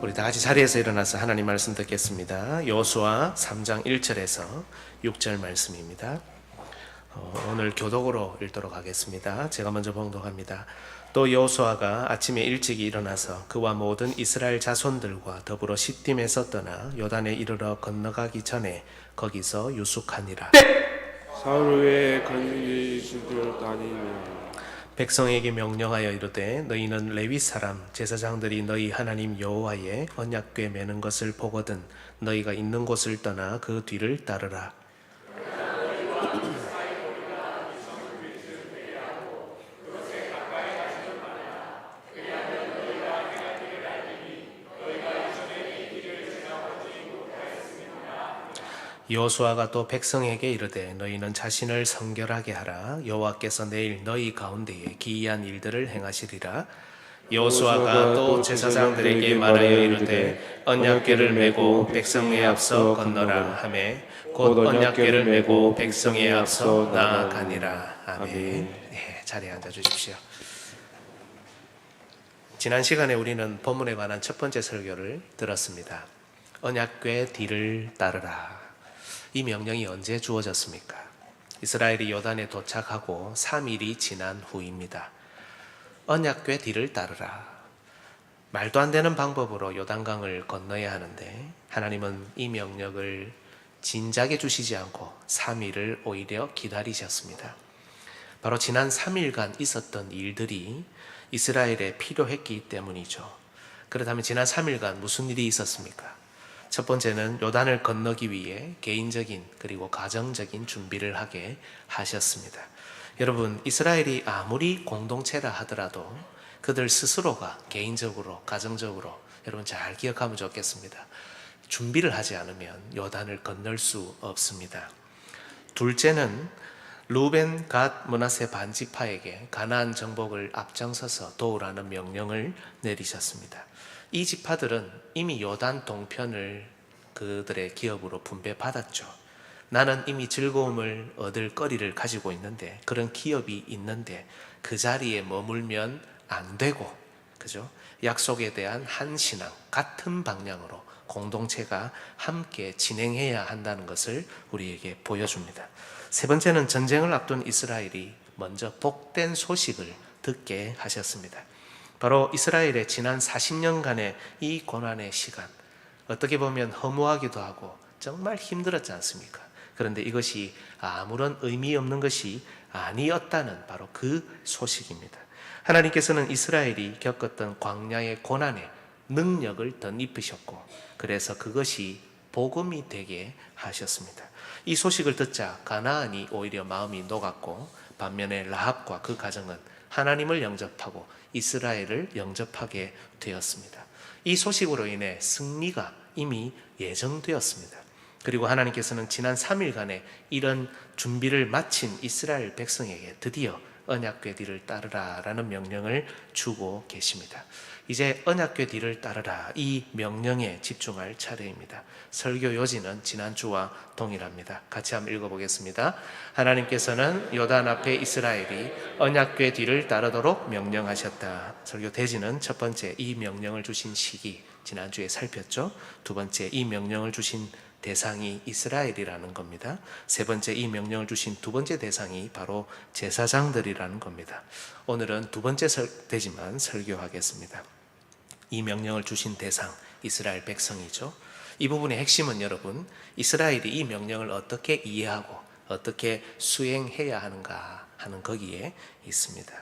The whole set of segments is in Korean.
우리 다 같이 자리에서 일어나서 하나님 말씀 듣겠습니다. 여호수아 3장 1절에서 6절 말씀입니다. 오늘 교독으로 읽도록 하겠습니다. 제가 먼저 봉독합니다. 또 여호수아가 아침에 일찍 일어나서 그와 모든 이스라엘 자손들과 더불어 시딤에서 떠나 요단에 이르러 건너가기 전에 거기서 유숙하니라. 사울 외에 간인이 신들을 다니며 백성에게 명령하여 이르되 너희는 레위 사람 제사장들이 너희 하나님 여호와의 언약궤 매는 것을 보거든 너희가 있는 곳을 떠나 그 뒤를 따르라. 여호수아가 또 백성에게 이르되 너희는 자신을 성결하게 하라. 여호와께서 내일 너희 가운데에 기이한 일들을 행하시리라. 여호수아가 또 제사장들에게 말하여 이르되 언약궤를 메고 백성에 앞서 건너라 하매 곧 언약궤를 메고 백성에 앞서 나아가니라. 아멘. 네, 자리에 앉아 주십시오. 지난 시간에 우리는 본문에 관한 첫 번째 설교를 들었습니다. 언약궤 뒤를 따르라. 이 명령이 언제 주어졌습니까? 이스라엘이 요단에 도착하고 3일이 지난 후입니다. 언약궤 뒤를 따르라. 말도 안 되는 방법으로 요단강을 건너야 하는데 하나님은 이 명령을 진작에 주시지 않고 3일을 오히려 기다리셨습니다. 바로 지난 3일간 있었던 일들이 이스라엘에 필요했기 때문이죠. 그렇다면 지난 3일간 무슨 일이 있었습니까? 첫 번째는 요단을 건너기 위해 개인적인 그리고 가정적인 준비를 하게 하셨습니다. 여러분, 이스라엘이 아무리 공동체라 하더라도 그들 스스로가 개인적으로, 가정적으로 여러분 잘 기억하면 좋겠습니다. 준비를 하지 않으면 요단을 건널 수 없습니다. 둘째는 루벤, 갓, 므낫세 반지파에게 가나안 정복을 앞장서서 도우라는 명령을 내리셨습니다. 이 지파들은 이미 요단 동편을 그들의 기업으로 분배받았죠. 나는 이미 즐거움을 얻을 거리를 가지고 있는데, 그런 기업이 있는데 그 자리에 머물면 안 되고, 그죠? 약속에 대한 한 신앙, 같은 방향으로 공동체가 함께 진행해야 한다는 것을 우리에게 보여줍니다. 세 번째는 전쟁을 앞둔 이스라엘이 먼저 복된 소식을 듣게 하셨습니다. 바로 이스라엘의 지난 40년간의 이 고난의 시간, 어떻게 보면 허무하기도 하고 정말 힘들었지 않습니까? 그런데 이것이 아무런 의미 없는 것이 아니었다는 바로 그 소식입니다. 하나님께서는 이스라엘이 겪었던 광야의 고난에 능력을 덧입히셨고, 그래서 그것이 복음이 되게 하셨습니다. 이 소식을 듣자 가나안이 오히려 마음이 녹았고, 반면에 라합과 그 가정은 하나님을 영접하고 이스라엘을 영접하게 되었습니다. 이 소식으로 인해 승리가 이미 예정되었습니다. 그리고 하나님께서는 지난 3일간의 이런 준비를 마친 이스라엘 백성에게 드디어 언약궤 뒤를 따르라 라는 명령을 주고 계십니다. 이제 언약궤 뒤를 따르라, 이 명령에 집중할 차례입니다. 설교 요지는 지난주와 동일합니다. 같이 한번 읽어보겠습니다. 하나님께서는 요단 앞에 이스라엘이 언약궤 뒤를 따르도록 명령하셨다. 설교 대지는 첫 번째, 이 명령을 주신 시기, 지난주에 살폈죠. 두 번째, 이 명령을 주신 대상이 이스라엘이라는 겁니다. 세 번째, 이 명령을 주신 두 번째 대상이 바로 제사장들이라는 겁니다. 오늘은 두 번째 되지만 설교하겠습니다. 이 명령을 주신 대상, 이스라엘 백성이죠. 이 부분의 핵심은 여러분, 이스라엘이 이 명령을 어떻게 이해하고 어떻게 수행해야 하는가 하는 거기에 있습니다.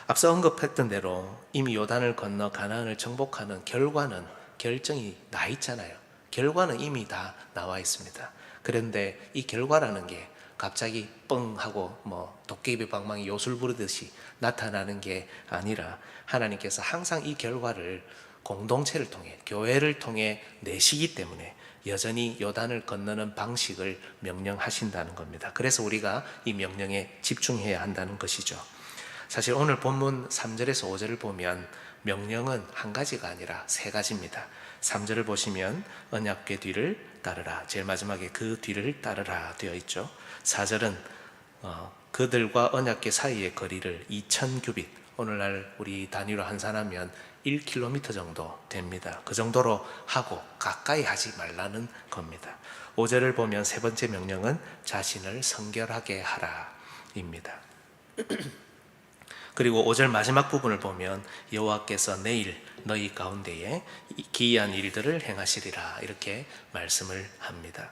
앞서 언급했던 대로 이미 요단을 건너 가나안을 정복하는 결정이 나 있잖아요. 결과는 이미 다 나와 있습니다. 그런데 이 결과라는 게 갑자기 뻥 하고 도깨비 방망이 요술 부르듯이 나타나는 게 아니라 하나님께서 항상 이 결과를 공동체를 통해, 교회를 통해 내시기 때문에 여전히 요단을 건너는 방식을 명령하신다는 겁니다. 그래서 우리가 이 명령에 집중해야 한다는 것이죠. 사실 오늘 본문 3절에서 5절을 보면 명령은 한 가지가 아니라 세 가지입니다. 3절을 보시면 언약궤 뒤를 따르라, 제일 마지막에 그 뒤를 따르라 되어 있죠. 4절은 그들과 언약궤 사이의 거리를 2000규빗, 오늘날 우리 단위로 환산하면 1km 정도 됩니다. 그 정도로 하고 가까이 하지 말라는 겁니다. 5절을 보면 세 번째 명령은 자신을 성결하게 하라 입니다. 그리고 5절 마지막 부분을 보면 여호와께서 내일 너희 가운데에 기이한 일들을 행하시리라 이렇게 말씀을 합니다.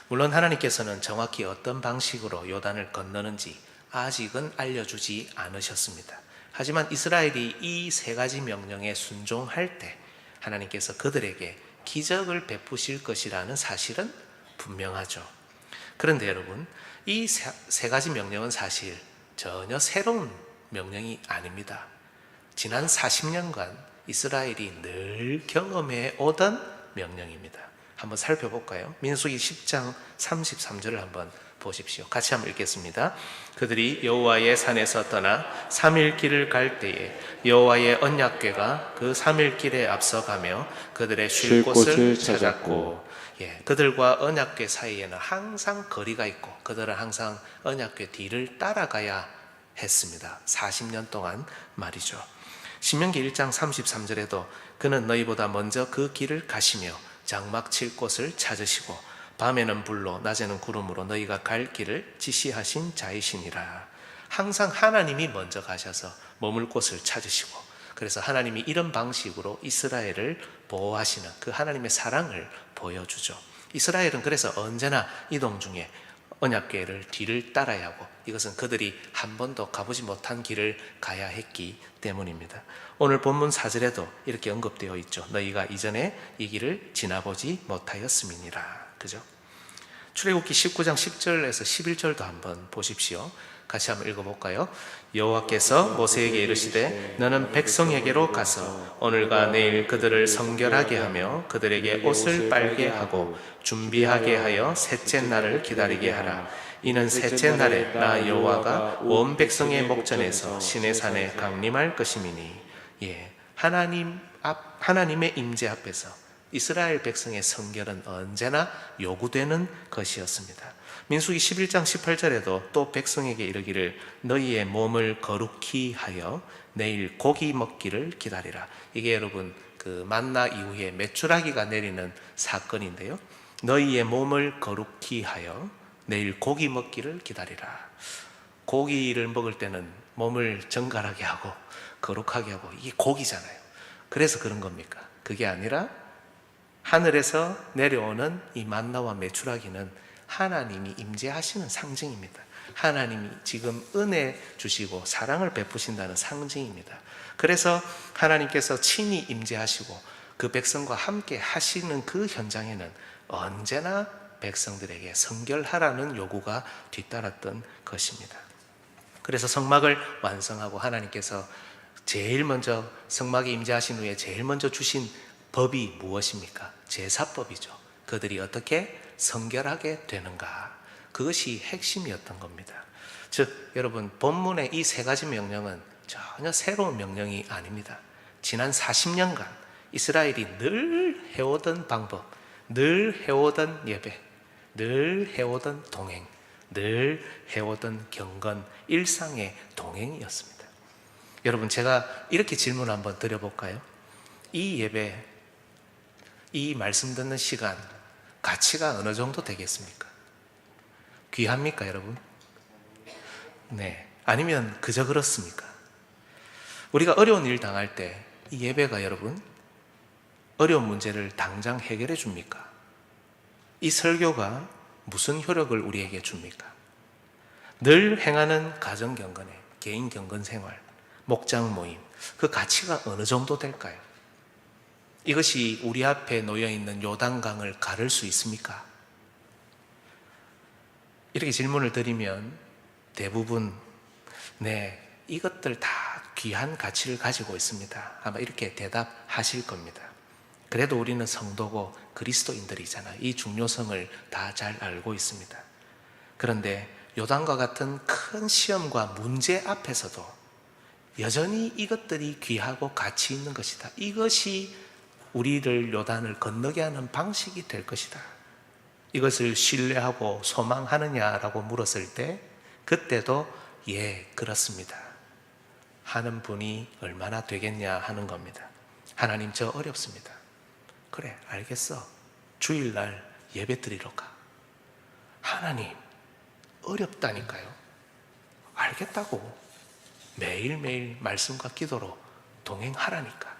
물론 하나님께서는 정확히 어떤 방식으로 요단을 건너는지 아직은 알려주지 않으셨습니다. 하지만 이스라엘이 이 세 가지 명령에 순종할 때 하나님께서 그들에게 기적을 베푸실 것이라는 사실은 분명하죠. 그런데 여러분, 이 세 가지 명령은 사실 전혀 새로운 명령이 아닙니다. 지난 40년간 이스라엘이 늘 경험해 오던 명령입니다. 한번 살펴볼까요? 민수기 10장 33절을 한번 보십시오. 같이 한번 읽겠습니다. 그들이 여호와의 산에서 떠나 3일 길을 갈 때에 여호와의 언약궤가 그 3일 길에 앞서가며 그들의 쉴 곳을 찾았고, 그들과 언약궤 사이에는 항상 거리가 있고 그들은 항상 언약궤 뒤를 따라가야 했습니다. 40년 동안 말이죠. 신명기 1장 33절에도 그는 너희보다 먼저 그 길을 가시며 장막 칠 곳을 찾으시고 밤에는 불로 낮에는 구름으로 너희가 갈 길을 지시하신 자이시니라. 항상 하나님이 먼저 가셔서 머물 곳을 찾으시고, 그래서 하나님이 이런 방식으로 이스라엘을 보호하시는 그 하나님의 사랑을 보여주죠. 이스라엘은 그래서 언제나 이동 중에 언약궤를 뒤를 따라야 하고, 이것은 그들이 한 번도 가보지 못한 길을 가야 했기 때문입니다. 오늘 본문 4절에도 이렇게 언급되어 있죠. 너희가 이전에 이 길을 지나보지 못하였음이니라. 그죠? 출애굽기 19장 10절에서 11절도 한번 보십시오. 같이 한번 읽어볼까요? 여호와께서 모세에게 이르시되 너는 백성에게로 가서 오늘과 내일 그들을 성결하게 하며 그들에게 옷을 빨게 하고 준비하게 하여 셋째 날을 기다리게 하라. 이는 셋째 날에 나 여호와가 온 백성의 목전에서 시내산에 강림할 것임이니. 하나님의 임재 앞에서 이스라엘 백성의 성결은 언제나 요구되는 것이었습니다. 민수기 11장 18절에도 또 백성에게 이르기를 너희의 몸을 거룩히 하여 내일 고기 먹기를 기다리라. 이게 여러분 그 만나 이후에 메추라기가 내리는 사건인데요. 너희의 몸을 거룩히 하여 내일 고기 먹기를 기다리라. 고기를 먹을 때는 몸을 정갈하게 하고 거룩하게 하고, 이게 고기잖아요. 그래서 그런 겁니까? 그게 아니라 하늘에서 내려오는 이 만나와 메추라기는 하나님이 임재하시는 상징입니다. 하나님이 지금 은혜 주시고 사랑을 베푸신다는 상징입니다. 그래서 하나님께서 친히 임재하시고 그 백성과 함께 하시는 그 현장에는 언제나 백성들에게 성결하라는 요구가 뒤따랐던 것입니다. 그래서 성막을 완성하고 하나님께서 제일 먼저 성막에 임재하신 후에 제일 먼저 주신 법이 무엇입니까? 제사법이죠. 그들이 어떻게 성결하게 되는가, 그것이 핵심이었던 겁니다. 즉 여러분, 본문의 이 세 가지 명령은 전혀 새로운 명령이 아닙니다. 지난 40년간 이스라엘이 늘 해오던 방법, 늘 해오던 예배, 늘 해오던 동행, 늘 해오던 경건, 일상의 동행이었습니다. 여러분, 제가 이렇게 질문 한번 드려볼까요? 이 예배, 이 말씀 듣는 시간 가치가 어느 정도 되겠습니까? 귀합니까, 여러분? 네. 아니면 그저 그렇습니까? 우리가 어려운 일 당할 때 이 예배가 여러분 어려운 문제를 당장 해결해 줍니까? 이 설교가 무슨 효력을 우리에게 줍니까? 늘 행하는 가정 경건에, 개인 경건 생활, 목장 모임, 그 가치가 어느 정도 될까요? 이것이 우리 앞에 놓여 있는 요단강을 가를 수 있습니까? 이렇게 질문을 드리면 대부분 네, 이것들 다 귀한 가치를 가지고 있습니다. 아마 이렇게 대답하실 겁니다. 그래도 우리는 성도고 그리스도인들이잖아요. 이 중요성을 다 잘 알고 있습니다. 그런데 요단과 같은 큰 시험과 문제 앞에서도 여전히 이것들이 귀하고 가치 있는 것이다. 이것이 우리를 요단을 건너게 하는 방식이 될 것이다. 이것을 신뢰하고 소망하느냐라고 물었을 때 그때도 예, 그렇습니다 하는 분이 얼마나 되겠냐 하는 겁니다. 하나님, 저 어렵습니다. 그래, 알겠어. 주일날 예배 드리러 가. 하나님, 어렵다니까요. 알겠다고. 매일매일 말씀과 기도로 동행하라니까.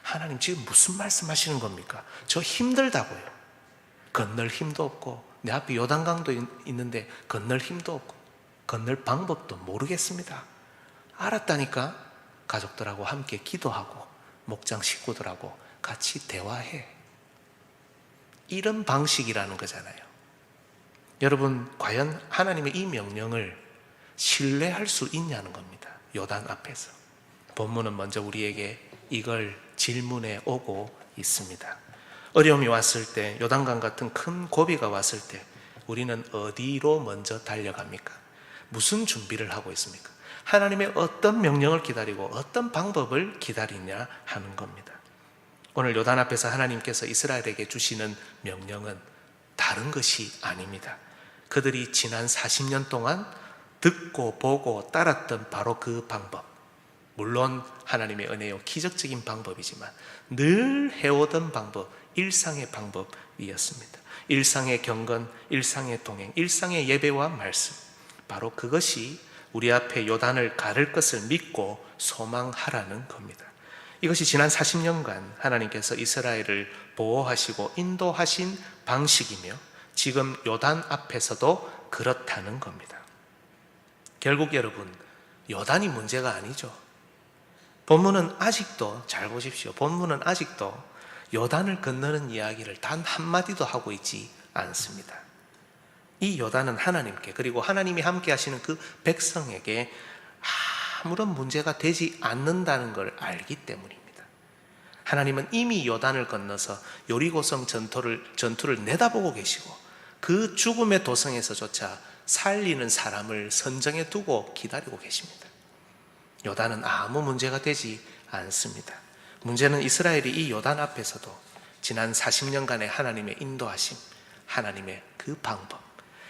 하나님, 지금 무슨 말씀하시는 겁니까? 저 힘들다고요. 건널 힘도 없고 내 앞에 요단강도 있는데 건널 힘도 없고 건널 방법도 모르겠습니다. 알았다니까. 가족들하고 함께 기도하고 목장 식구들하고 같이 대화해. 이런 방식이라는 거잖아요. 여러분, 과연 하나님의 이 명령을 신뢰할 수 있냐는 겁니다. 요단 앞에서. 본문은 먼저 우리에게 이걸 질문해 오고 있습니다. 어려움이 왔을 때, 요단강 같은 큰 고비가 왔을 때 우리는 어디로 먼저 달려갑니까? 무슨 준비를 하고 있습니까? 하나님의 어떤 명령을 기다리고 어떤 방법을 기다리냐 하는 겁니다. 오늘 요단 앞에서 하나님께서 이스라엘에게 주시는 명령은 다른 것이 아닙니다. 그들이 지난 40년 동안 듣고 보고 따랐던 바로 그 방법, 물론 하나님의 은혜요 기적적인 방법이지만 늘 해오던 방법, 일상의 방법이었습니다. 일상의 경건, 일상의 동행, 일상의 예배와 말씀, 바로 그것이 우리 앞에 요단을 가를 것을 믿고 소망하라는 겁니다. 이것이 지난 40년간 하나님께서 이스라엘을 보호하시고 인도하신 방식이며 지금 요단 앞에서도 그렇다는 겁니다. 결국 여러분, 요단이 문제가 아니죠. 본문은 아직도, 잘 보십시오, 본문은 아직도 요단을 건너는 이야기를 단 한마디도 하고 있지 않습니다. 이 요단은 하나님께, 그리고 하나님이 함께 하시는 그 백성에게 아무런 문제가 되지 않는다는 걸 알기 때문입니다. 하나님은 이미 요단을 건너서 여리고성 전투를 내다보고 계시고 그 죽음의 도성에서조차 살리는 사람을 선정해 두고 기다리고 계십니다. 요단은 아무 문제가 되지 않습니다. 문제는 이스라엘이 이 요단 앞에서도 지난 40년간의 하나님의 인도하심, 하나님의 그 방법,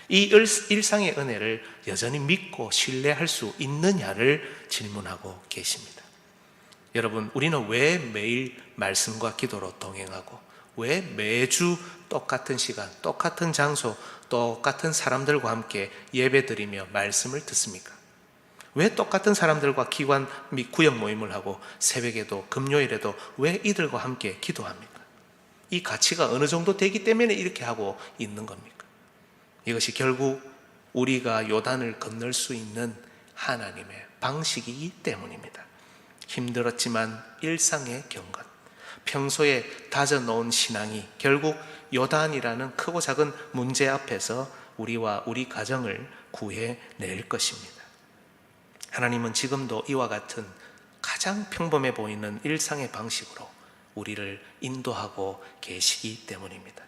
이 일상의 은혜를 여전히 믿고 신뢰할 수 있느냐를 질문하고 계십니다. 여러분, 우리는 왜 매일 말씀과 기도로 동행하고 왜 매주 똑같은 시간, 똑같은 장소, 똑같은 사람들과 함께 예배드리며 말씀을 듣습니까? 왜 똑같은 사람들과 기관 및 구역 모임을 하고 새벽에도 금요일에도 왜 이들과 함께 기도합니까? 이 가치가 어느 정도 되기 때문에 이렇게 하고 있는 겁니까? 이것이 결국 우리가 요단을 건널 수 있는 하나님의 방식이기 때문입니다. 힘들었지만 일상의 경건, 평소에 다져놓은 신앙이 결국 요단이라는 크고 작은 문제 앞에서 우리와 우리 가정을 구해낼 것입니다. 하나님은 지금도 이와 같은 가장 평범해 보이는 일상의 방식으로 우리를 인도하고 계시기 때문입니다.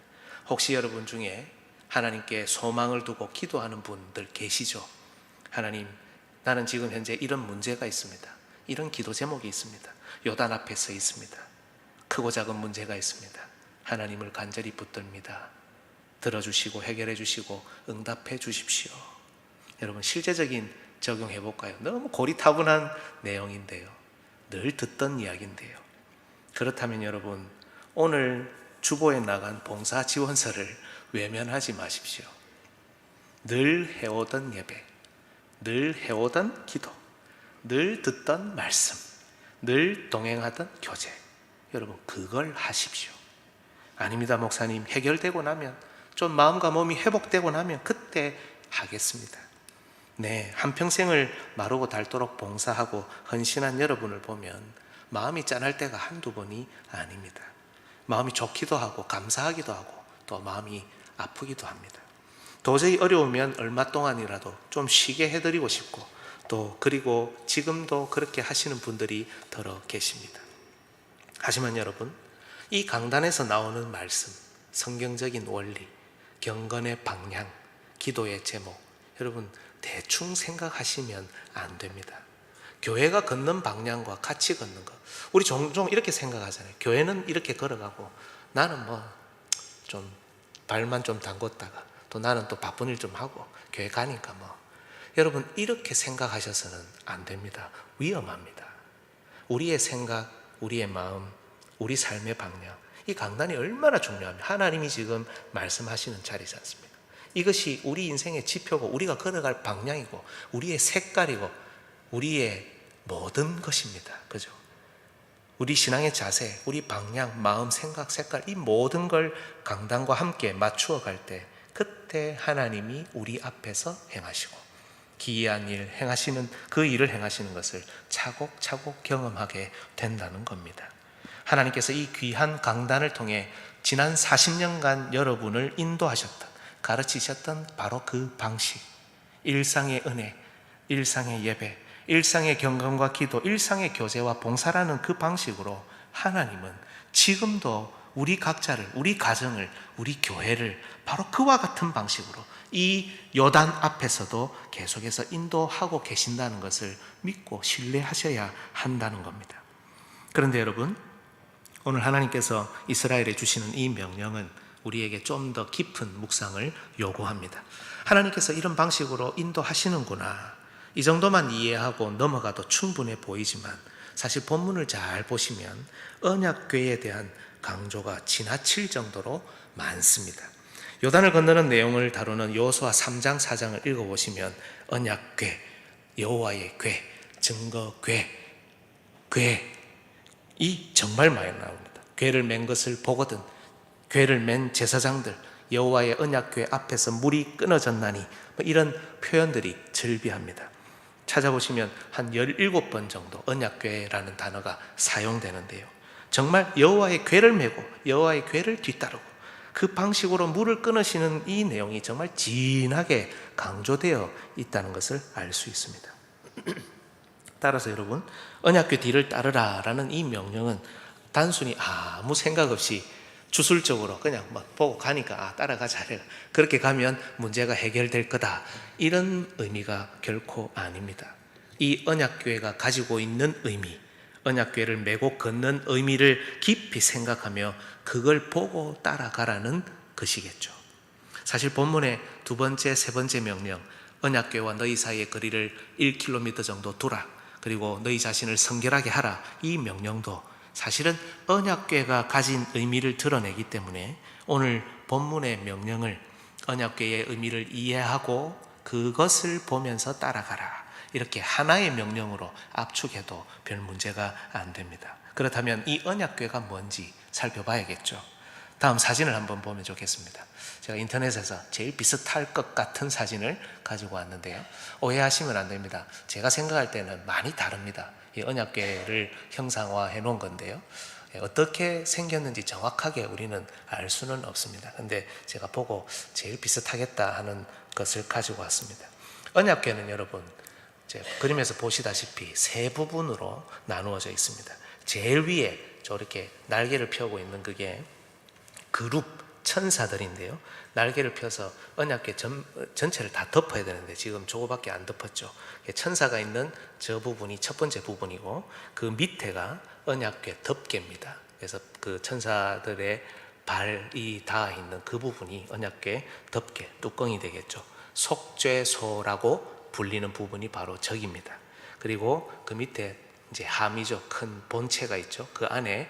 혹시 여러분 중에 하나님께 소망을 두고 기도하는 분들 계시죠? 하나님, 나는 지금 현재 이런 문제가 있습니다. 이런 기도 제목이 있습니다. 요단 앞에 서 있습니다. 크고 작은 문제가 있습니다. 하나님을 간절히 붙듭니다. 들어주시고 해결해 주시고 응답해 주십시오. 여러분, 실제적인 적용해 볼까요? 너무 고리타분한 내용인데요. 늘 듣던 이야기인데요. 그렇다면 여러분, 오늘 주보에 나간 봉사 지원서를 외면하지 마십시오. 늘 해오던 예배, 늘 해오던 기도, 늘 듣던 말씀, 늘 동행하던 교제, 여러분 그걸 하십시오. 아닙니다 목사님, 해결되고 나면, 좀 마음과 몸이 회복되고 나면 그때 하겠습니다. 네, 한평생을 마르고 닳도록 봉사하고 헌신한 여러분을 보면 마음이 짠할 때가 한두 번이 아닙니다. 마음이 좋기도 하고 감사하기도 하고 또 마음이 아프기도 합니다. 도저히 어려우면 얼마 동안이라도 좀 쉬게 해드리고 싶고, 또 그리고 지금도 그렇게 하시는 분들이 더러 계십니다. 하지만 여러분, 이 강단에서 나오는 말씀, 성경적인 원리, 경건의 방향, 기도의 제목, 여러분 대충 생각하시면 안 됩니다. 교회가 걷는 방향과 같이 걷는 것, 우리 종종 이렇게 생각하잖아요. 교회는 이렇게 걸어가고 나는 좀 발만 좀 담궜다가 또 나는 또 바쁜 일 좀 하고 교회 가니까 여러분, 이렇게 생각하셔서는 안 됩니다. 위험합니다. 우리의 생각, 우리의 마음, 우리 삶의 방향, 이 강단이 얼마나 중요하면 하나님이 지금 말씀하시는 자리지 않습니까? 이것이 우리 인생의 지표고 우리가 걸어갈 방향이고 우리의 색깔이고 우리의 모든 것입니다. 그죠? 우리 신앙의 자세, 우리 방향, 마음, 생각, 색깔, 이 모든 걸 강단과 함께 맞추어 갈 때 그때 하나님이 우리 앞에서 행하시고 기이한 일 행하시는, 그 일을 행하시는 것을 차곡차곡 경험하게 된다는 겁니다. 하나님께서 이 귀한 강단을 통해 지난 40년간 여러분을 인도하셨던, 가르치셨던 바로 그 방식, 일상의 은혜, 일상의 예배, 일상의 경건과 기도, 일상의 교제와 봉사라는 그 방식으로 하나님은 지금도 우리 각자를, 우리 가정을, 우리 교회를 바로 그와 같은 방식으로 이 요단 앞에서도 계속해서 인도하고 계신다는 것을 믿고 신뢰하셔야 한다는 겁니다. 그런데 여러분, 오늘 하나님께서 이스라엘에 주시는 이 명령은 우리에게 좀 더 깊은 묵상을 요구합니다. 하나님께서 이런 방식으로 인도하시는구나, 이 정도만 이해하고 넘어가도 충분해 보이지만 사실 본문을 잘 보시면 언약궤에 대한 강조가 지나칠 정도로 많습니다. 요단을 건너는 내용을 다루는 여호수아 3장 4장을 읽어보시면 언약궤, 여호와의 궤, 증거궤, 궤, 이 정말 많이 나옵니다. 궤를 맨 것을 보거든, 궤를 맨 제사장들, 여호와의 언약궤 앞에서 물이 끊어졌나니, 이런 표현들이 즐비합니다. 찾아보시면 한 17번 정도 언약궤라는 단어가 사용되는데요, 정말 여호와의 궤를 메고 여호와의 궤를 뒤따르고 그 방식으로 물을 끊으시는 이 내용이 정말 진하게 강조되어 있다는 것을 알 수 있습니다. 따라서 여러분, 언약궤 뒤를 따르라 라는 이 명령은 단순히 아무 생각 없이 주술적으로 그냥 막 보고 가니까 따라가자, 그렇게 가면 문제가 해결될 거다, 이런 의미가 결코 아닙니다. 이 언약궤가 가지고 있는 의미, 언약궤를 메고 걷는 의미를 깊이 생각하며 그걸 보고 따라가라는 것이겠죠. 사실 본문의 두 번째, 세 번째 명령, 언약궤와 너희 사이의 거리를 1km 정도 두라, 그리고 너희 자신을 성결하게 하라, 이 명령도 사실은 언약궤가 가진 의미를 드러내기 때문에 오늘 본문의 명령을 언약궤의 의미를 이해하고 그것을 보면서 따라가라, 이렇게 하나의 명령으로 압축해도 별 문제가 안 됩니다. 그렇다면 이 언약궤가 뭔지 살펴봐야겠죠. 다음 사진을 한번 보면 좋겠습니다. 제가 인터넷에서 제일 비슷할 것 같은 사진을 가지고 왔는데요, 오해하시면 안 됩니다. 제가 생각할 때는 많이 다릅니다. 이 언약궤를 형상화해 놓은 건데요, 어떻게 생겼는지 정확하게 우리는 알 수는 없습니다. 근데 제가 보고 제일 비슷하겠다 하는 것을 가지고 왔습니다. 언약궤는 여러분, 그림에서 보시다시피 세 부분으로 나누어져 있습니다. 제일 위에 저렇게 날개를 펴고 있는 그게 그룹 천사들인데요, 날개를 펴서 언약궤 전체를 다 덮어야 되는데 지금 저거밖에 안 덮었죠. 천사가 있는 저 부분이 첫 번째 부분이고 그 밑에가 언약궤 덮개입니다. 그래서 그 천사들의 발이 닿아 있는 그 부분이 언약궤 덮개, 뚜껑이 되겠죠. 속죄소라고 불리는 부분이 바로 저기입니다. 그리고 그 밑에 이제 함이죠. 큰 본체가 있죠. 그 안에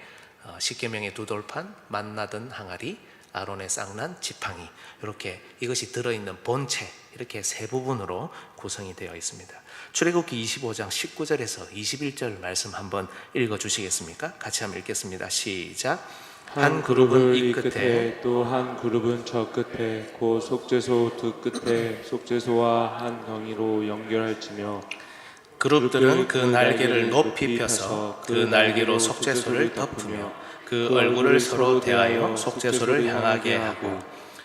십계명의 두 돌판, 만나던 항아리, 아론의 쌍난, 지팡이, 이렇게 이것이 들어있는 본체, 이렇게 세 부분으로 구성이 되어 있습니다. 출애굽기 25장 19절에서 21절 말씀 한번 읽어주시겠습니까? 같이 한번 읽겠습니다. 시작. 한 그룹은 이 끝에 또 한 그룹은 저 끝에 곧 속죄소 두 끝에 속죄소와 한 덩이로 연결할지며 그룹들은 그 날개를 높이 펴서 그 날개로 속죄소를 덮으며 그 얼굴을 서로 대하여 속죄소를 향하게 하고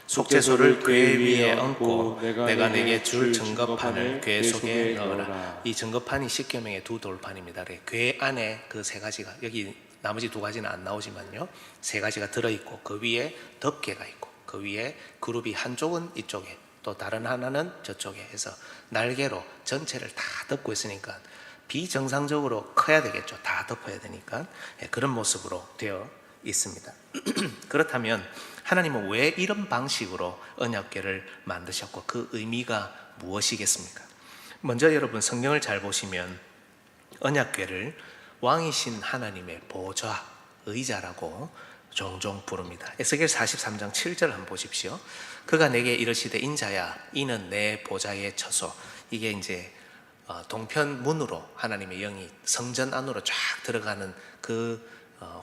속죄소를 궤 위에 얹고 내가 내게 줄 증거판을 궤 속에 넣어라. 이 증거판이 십계명의 두 돌판입니다. 궤 안에 그 세 가지가, 여기 나머지 두 가지는 안 나오지만요, 세 가지가 들어있고 그 위에 덮개가 있고 그 위에 그룹이 한쪽은 이쪽에 또 다른 하나는 저쪽에 해서 날개로 전체를 다 덮고 있으니까 비정상적으로 커야 되겠죠. 다 덮어야 되니까 그런 모습으로 되어 있습니다. 그렇다면 하나님은 왜 이런 방식으로 언약궤를 만드셨고 그 의미가 무엇이겠습니까? 먼저 여러분 성경을 잘 보시면 언약궤를 왕이신 하나님의 보좌, 의자라고 종종 부릅니다. 에스겔 43장 7절 한번 보십시오. 그가 내게 이르시되 인자야 이는 내 보좌의 처소. 이게 이제 동편 문으로 하나님의 영이 성전 안으로 쫙 들어가는 그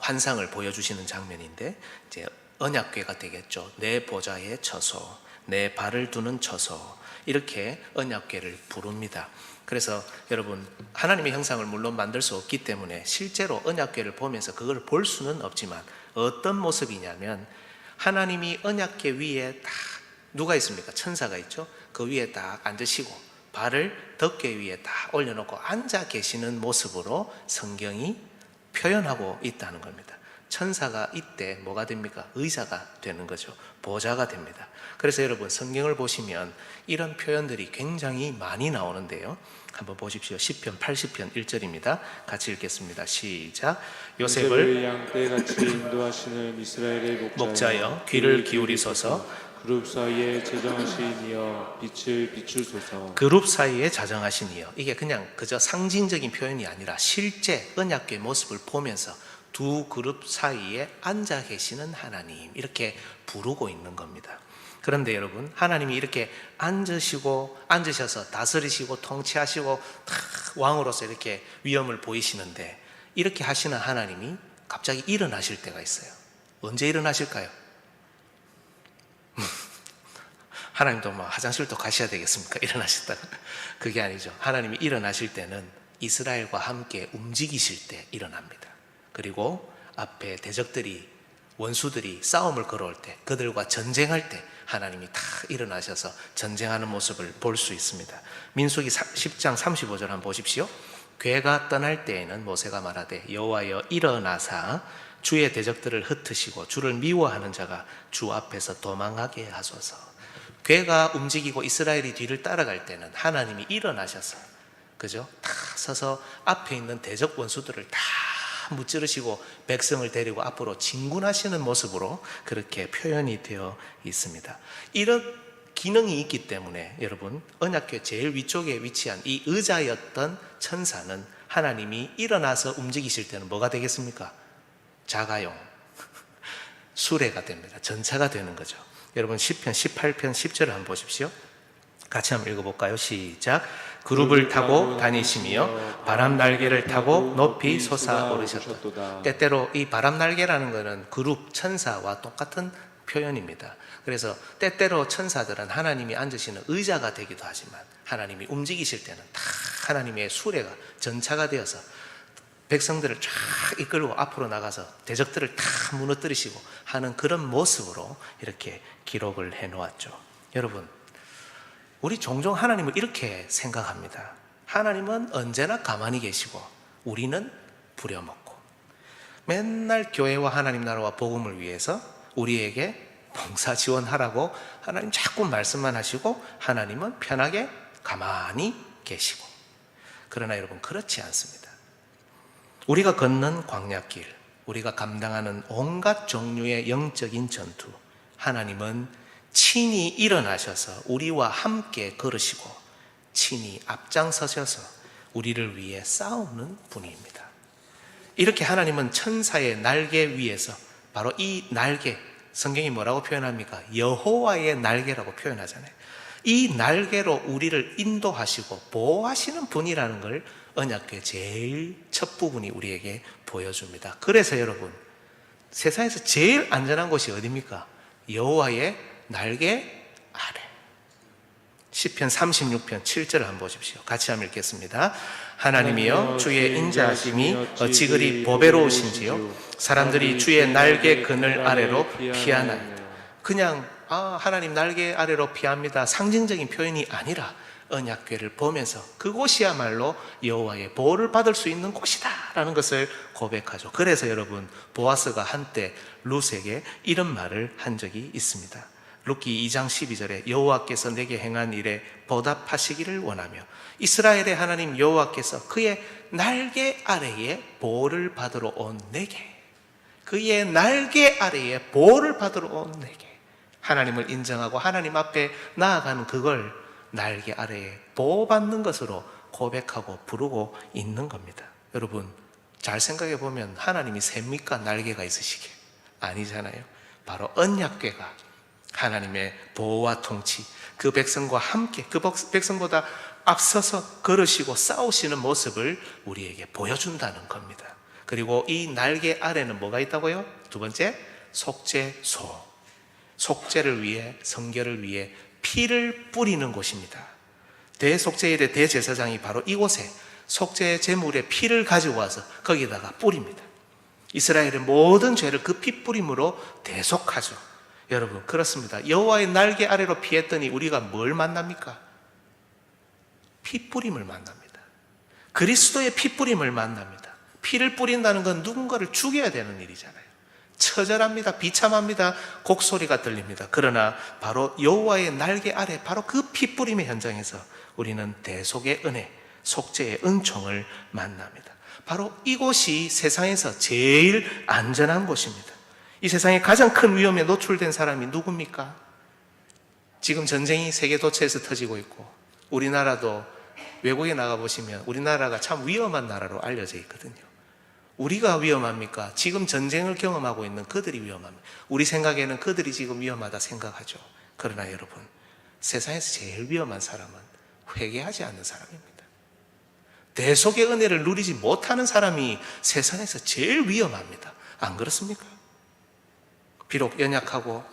환상을 보여주시는 장면인데, 이제 언약궤가 되겠죠. 내 보좌의 처소, 내 발을 두는 처소, 이렇게 언약궤를 부릅니다. 그래서 여러분 하나님의 형상을 물론 만들 수 없기 때문에 실제로 언약궤를 보면서 그걸 볼 수는 없지만 어떤 모습이냐면, 하나님이 언약궤 위에 딱 누가 있습니까? 천사가 있죠. 그 위에 딱 앉으시고 발을 덮개 위에 딱 올려놓고 앉아 계시는 모습으로 성경이 표현하고 있다는 겁니다. 천사가 이때 뭐가 됩니까? 의자가 되는 거죠. 보좌가 됩니다. 그래서 여러분 성경을 보시면 이런 표현들이 굉장히 많이 나오는데요. 한번 보십시오. 시편 80편 1절입니다. 같이 읽겠습니다. 시작. 요셉을 양떼같이 인도하시는 이스라엘의 목자여 귀를 기울이소서. 그룹 사이에 제정하신 이여 빛을 비추소서. 그룹 사이에 자정하신 이여. 이게 그냥 그저 상징적인 표현이 아니라 실제 언약궤 모습을 보면서 두 그룹 사이에 앉아 계시는 하나님, 이렇게 부르고 있는 겁니다. 그런데 여러분 하나님이 이렇게 앉으셔서 다스리시고 통치하시고 왕으로서 이렇게 위엄을 보이시는데, 이렇게 하시는 하나님이 갑자기 일어나실 때가 있어요. 언제 일어나실까요? 하나님도 뭐 화장실도 가셔야 되겠습니까? 일어나셨다가. 그게 아니죠. 하나님이 일어나실 때는 이스라엘과 함께 움직이실 때 일어납니다. 그리고 앞에 대적들이, 원수들이 싸움을 걸어올 때, 그들과 전쟁할 때 하나님이 다 일어나셔서 전쟁하는 모습을 볼 수 있습니다. 민수기 10장 35절 한번 보십시오. 궤가 떠날 때에는 모세가 말하되 여호와여 일어나사 주의 대적들을 흩으시고 주를 미워하는 자가 주 앞에서 도망하게 하소서. 궤가 움직이고 이스라엘이 뒤를 따라갈 때는 하나님이 일어나셔서, 그죠? 다 서서 앞에 있는 대적 원수들을 다 무찌르시고 백성을 데리고 앞으로 진군하시는 모습으로 그렇게 표현이 되어 있습니다. 이런 기능이 있기 때문에 여러분 언약궤 제일 위쪽에 위치한 이 의자였던 천사는 하나님이 일어나서 움직이실 때는 뭐가 되겠습니까? 자가용, 수레가 됩니다. 전차가 되는 거죠. 여러분 시편 18편 10절을 한번 보십시오. 같이 한번 읽어볼까요? 시작. 그룹을 타고 다니시며 바람 날개를 타고 높이 솟아오르셨다. 때때로 이 바람 날개라는 것은 그룹 천사와 똑같은 표현입니다. 그래서 때때로 천사들은 하나님이 앉으시는 의자가 되기도 하지만 하나님이 움직이실 때는 다 하나님의 수레가 전차가 되어서 백성들을 쫙 이끌고 앞으로 나가서 대적들을 다 무너뜨리시고 하는 그런 모습으로 이렇게 기록을 해놓았죠. 여러분 우리 종종 하나님을 이렇게 생각합니다. 하나님은 언제나 가만히 계시고 우리는 부려먹고, 맨날 교회와 하나님 나라와 복음을 위해서 우리에게 봉사 지원하라고 하나님 자꾸 말씀만 하시고 하나님은 편하게 가만히 계시고. 그러나 여러분 그렇지 않습니다. 우리가 걷는 광야길, 우리가 감당하는 온갖 종류의 영적인 전투, 하나님은 친히 일어나셔서 우리와 함께 걸으시고 친히 앞장서셔서 우리를 위해 싸우는 분입니다. 이렇게 하나님은 천사의 날개 위에서, 바로 이 날개, 성경이 뭐라고 표현합니까? 여호와의 날개라고 표현하잖아요. 이 날개로 우리를 인도하시고 보호하시는 분이라는 걸 언약궤 제일 첫 부분이 우리에게 보여줍니다. 그래서 여러분 세상에서 제일 안전한 곳이 어디입니까? 여호와의 날개 아래. 시편 36편 7절을 한번 보십시오. 같이 한번 읽겠습니다. 하나님이여 주의 인자하심이 어찌 그리 보배로우신지요. 사람들이 주의 날개 그늘 아래로 피하나이다. 그냥 하나님 날개 아래로 피합니다, 상징적인 표현이 아니라 언약궤를 보면서 그곳이야말로 여호와의 보호를 받을 수 있는 곳이다 라는 것을 고백하죠. 그래서 여러분 보아스가 한때 룻에게 이런 말을 한 적이 있습니다. 룻기 2장 12절에 여호와께서 내게 행한 일에 보답하시기를 원하며 이스라엘의 하나님 여호와께서 그의 날개 아래에 보호를 받으러 온 내게, 그의 날개 아래에 보호를 받으러 온 내게, 하나님을 인정하고 하나님 앞에 나아가는 그걸 날개 아래에 보호받는 것으로 고백하고 부르고 있는 겁니다. 여러분, 잘 생각해 보면 하나님이 셉니까? 날개가 있으시게? 아니잖아요. 바로 언약궤가 하나님의 보호와 통치, 그 백성과 함께, 그 백성보다 앞서서 걸으시고 싸우시는 모습을 우리에게 보여준다는 겁니다. 그리고 이 날개 아래는 뭐가 있다고요? 두 번째, 속죄소. 속죄를 위해, 성결을 위해 피를 뿌리는 곳입니다. 대속죄일의 대제사장이 바로 이곳에 속죄 제물의 피를 가지고 와서 거기다가 뿌립니다. 이스라엘의 모든 죄를 그 피 뿌림으로 대속하죠. 여러분, 그렇습니다. 여호와의 날개 아래로 피했더니 우리가 뭘 만납니까? 피 뿌림을 만납니다. 그리스도의 피 뿌림을 만납니다. 피를 뿌린다는 건 누군가를 죽여야 되는 일이잖아요. 처절합니다. 비참합니다. 곡소리가 들립니다. 그러나 바로 여호와의 날개 아래, 바로 그 피 뿌림의 현장에서 우리는 대속의 은혜, 속죄의 은총을 만납니다. 바로 이곳이 세상에서 제일 안전한 곳입니다. 이 세상에 가장 큰 위험에 노출된 사람이 누굽니까? 지금 전쟁이 세계 도처에서 터지고 있고, 우리나라도 외국에 나가보시면 우리나라가 참 위험한 나라로 알려져 있거든요. 우리가 위험합니까? 지금 전쟁을 경험하고 있는 그들이 위험합니다. 우리 생각에는 그들이 지금 위험하다 생각하죠. 그러나 여러분, 세상에서 제일 위험한 사람은 회개하지 않는 사람입니다. 대속의 은혜를 누리지 못하는 사람이 세상에서 제일 위험합니다. 안 그렇습니까? 비록 연약하고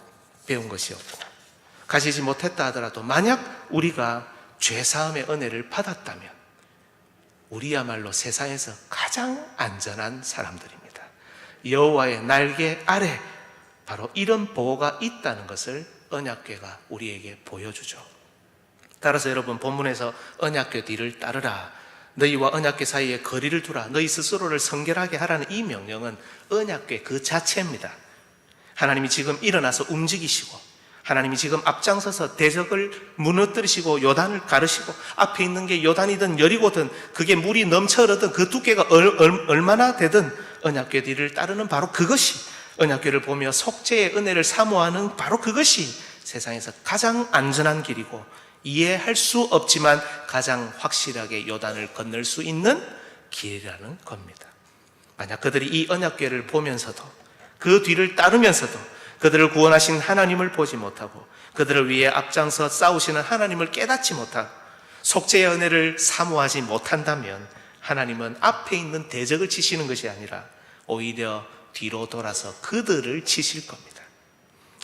배운 것이 없고 가지지 못했다 하더라도 만약 우리가 죄사함의 은혜를 받았다면 우리야말로 세상에서 가장 안전한 사람들입니다. 여호와의 날개 아래 바로 이런 보호가 있다는 것을 언약궤가 우리에게 보여주죠. 따라서 여러분, 본문에서 언약궤 뒤를 따르라, 너희와 언약궤 사이에 거리를 두라, 너희 스스로를 성결하게 하라는 이 명령은 언약궤 그 자체입니다. 하나님이 지금 일어나서 움직이시고, 하나님이 지금 앞장서서 대적을 무너뜨리시고 요단을 가르시고, 앞에 있는 게 요단이든 여리고든 그게 물이 넘쳐 흐르든 그 두께가 얼마나 되든 언약궤 뒤를 따르는 바로 그것이, 언약궤를 보며 속죄의 은혜를 사모하는 바로 그것이 세상에서 가장 안전한 길이고 이해할 수 없지만 가장 확실하게 요단을 건널 수 있는 길이라는 겁니다. 만약 그들이 이 언약궤를 보면서도, 그 뒤를 따르면서도 그들을 구원하신 하나님을 보지 못하고 그들을 위해 앞장서 싸우시는 하나님을 깨닫지 못하고 속죄의 은혜를 사모하지 못한다면 하나님은 앞에 있는 대적을 치시는 것이 아니라 오히려 뒤로 돌아서 그들을 치실 겁니다.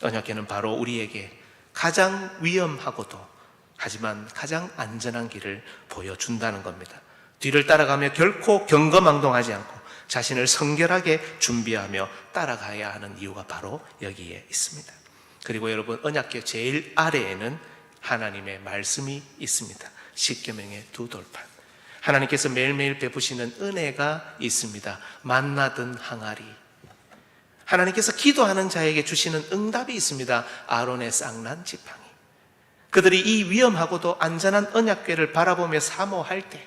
언약궤는 바로 우리에게 가장 위험하고도 하지만 가장 안전한 길을 보여준다는 겁니다. 뒤를 따라가며 결코 경거망동하지 않고 자신을 성결하게 준비하며 따라가야 하는 이유가 바로 여기에 있습니다. 그리고 여러분, 언약궤 제일 아래에는 하나님의 말씀이 있습니다. 십계명의 두 돌판, 하나님께서 매일매일 베푸시는 은혜가 있습니다. 만나든 항아리, 하나님께서 기도하는 자에게 주시는 응답이 있습니다. 아론의 쌍난 지팡이. 그들이 이 위험하고도 안전한 언약궤를 바라보며 사모할 때,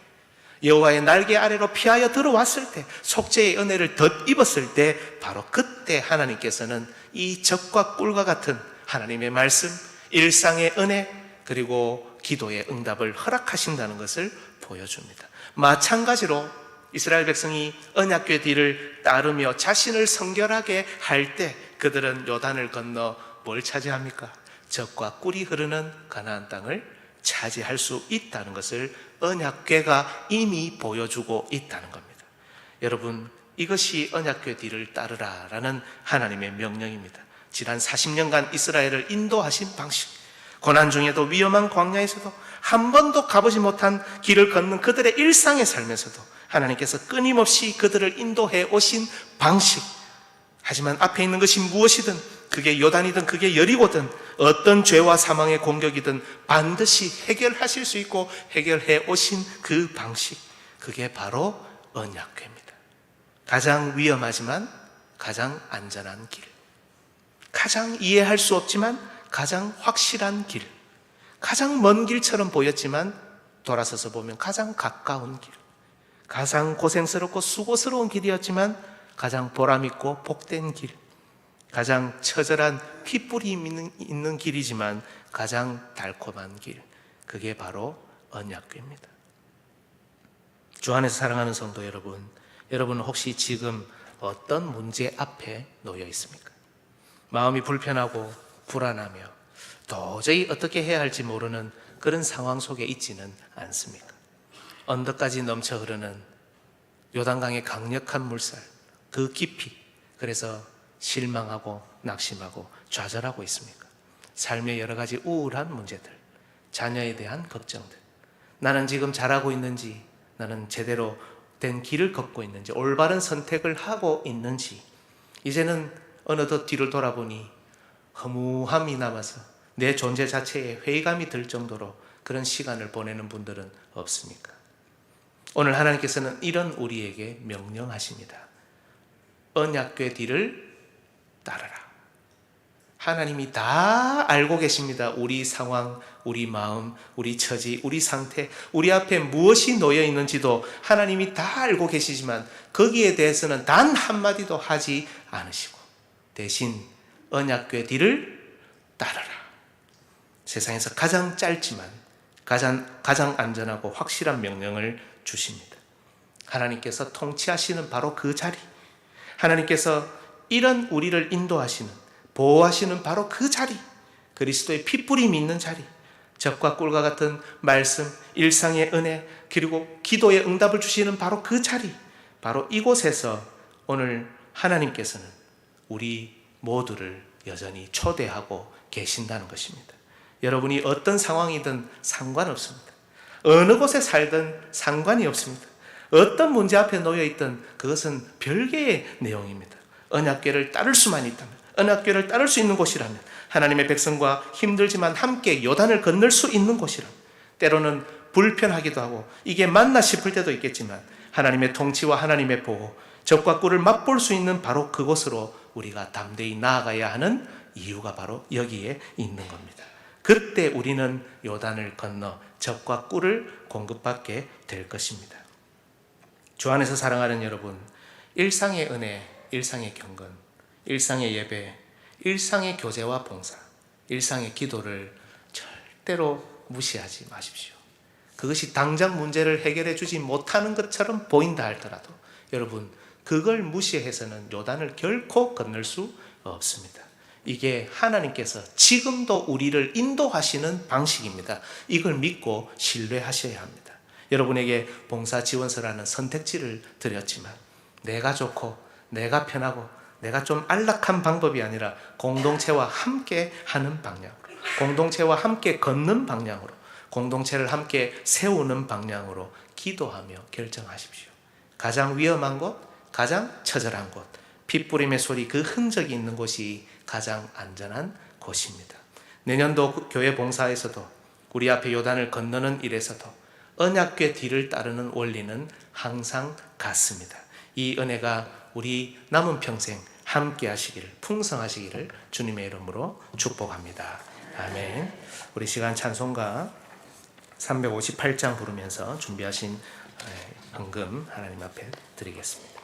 여호와의 날개 아래로 피하여 들어왔을 때, 속죄의 은혜를 덧입었을 때, 바로 그때 하나님께서는 이 적과 꿀과 같은 하나님의 말씀, 일상의 은혜, 그리고 기도의 응답을 허락하신다는 것을 보여줍니다. 마찬가지로 이스라엘 백성이 언약궤 뒤를 따르며 자신을 성결하게 할 때 그들은 요단을 건너 뭘 차지합니까? 적과 꿀이 흐르는 가나안 땅을 차지할 수 있다는 것을 언약궤가 이미 보여주고 있다는 겁니다. 여러분, 이것이 언약궤 뒤를 따르라라는 하나님의 명령입니다. 지난 40년간 이스라엘을 인도하신 방식, 고난 중에도 위험한 광야에서도 한 번도 가보지 못한 길을 걷는 그들의 일상의 삶에서도 하나님께서 끊임없이 그들을 인도해 오신 방식, 하지만 앞에 있는 것이 무엇이든, 그게 요단이든 그게 여리고든 어떤 죄와 사망의 공격이든 반드시 해결하실 수 있고 해결해 오신 그 방식, 그게 바로 언약궤입니다. 가장 위험하지만 가장 안전한 길, 가장 이해할 수 없지만 가장 확실한 길, 가장 먼 길처럼 보였지만 돌아서서 보면 가장 가까운 길, 가장 고생스럽고 수고스러운 길이었지만 가장 보람있고 복된 길, 가장 처절한 핏불이 있는 길이지만 가장 달콤한 길, 그게 바로 언약궤입니다. 주 안에서 사랑하는 성도 여러분, 여러분은 혹시 지금 어떤 문제 앞에 놓여 있습니까? 마음이 불편하고 불안하며 도저히 어떻게 해야 할지 모르는 그런 상황 속에 있지는 않습니까? 언덕까지 넘쳐 흐르는 요단강의 강력한 물살, 그 깊이, 그래서 실망하고 낙심하고 좌절하고 있습니까? 삶의 여러 가지 우울한 문제들, 자녀에 대한 걱정들, 나는 지금 잘하고 있는지, 나는 제대로 된 길을 걷고 있는지, 올바른 선택을 하고 있는지, 이제는 어느덧 뒤를 돌아보니 허무함이 남아서 내 존재 자체에 회의감이 들 정도로 그런 시간을 보내는 분들은 없습니까? 오늘 하나님께서는 이런 우리에게 명령하십니다. 언약궤 뒤를 따르라. 하나님이 다 알고 계십니다. 우리 상황, 우리 마음, 우리 처지, 우리 상태, 우리 앞에 무엇이 놓여 있는지도 하나님이 다 알고 계시지만 거기에 대해서는 단 한마디도 하지 않으시고 대신 언약궤 뒤를 따르라. 세상에서 가장 짧지만 가장 안전하고 확실한 명령을 주십니다. 하나님께서 통치하시는 바로 그 자리, 하나님께서 이런 우리를 인도하시는, 보호하시는 바로 그 자리, 그리스도의 핏뿌림이 있는 자리, 적과 꿀과 같은 말씀, 일상의 은혜, 그리고 기도의 응답을 주시는 바로 그 자리, 바로 이곳에서 오늘 하나님께서는 우리 모두를 여전히 초대하고 계신다는 것입니다. 여러분이 어떤 상황이든 상관없습니다. 어느 곳에 살든 상관이 없습니다. 어떤 문제 앞에 놓여 있든 그것은 별개의 내용입니다. 언약궤를 따를 수만 있다면, 언약궤를 따를 수 있는 곳이라면, 하나님의 백성과 힘들지만 함께 요단을 건널 수 있는 곳이라면, 때로는 불편하기도 하고 이게 맞나 싶을 때도 있겠지만 하나님의 통치와 하나님의 보호, 적과 꿀을 맛볼 수 있는 바로 그곳으로 우리가 담대히 나아가야 하는 이유가 바로 여기에 있는 겁니다. 그때 우리는 요단을 건너 적과 꿀을 공급받게 될 것입니다. 주 안에서 사랑하는 여러분, 일상의 은혜, 일상의 경건, 일상의 예배, 일상의 교제와 봉사, 일상의 기도를 절대로 무시하지 마십시오. 그것이 당장 문제를 해결해 주지 못하는 것처럼 보인다 할지라도 여러분, 그걸 무시해서는 요단을 결코 건널 수 없습니다. 이게 하나님께서 지금도 우리를 인도하시는 방식입니다. 이걸 믿고 신뢰하셔야 합니다. 여러분에게 봉사 지원서라는 선택지를 드렸지만 내가 좋고 내가 편하고 내가 좀 안락한 방법이 아니라 공동체와 함께 하는 방향으로, 공동체와 함께 걷는 방향으로, 공동체를 함께 세우는 방향으로 기도하며 결정하십시오. 가장 위험한 곳, 가장 처절한 곳, 핏부림의 소리, 그 흔적이 있는 곳이 가장 안전한 곳입니다. 내년도 교회 봉사에서도 우리 앞에 요단을 건너는 일에서도 언약궤 뒤를 따르는 원리는 항상 같습니다. 이 은혜가 우리 남은 평생 함께 하시기를, 풍성하시기를 주님의 이름으로 축복합니다. 아멘. 우리 시간 찬송가 358장 부르면서 준비하신 헌금 하나님 앞에 드리겠습니다.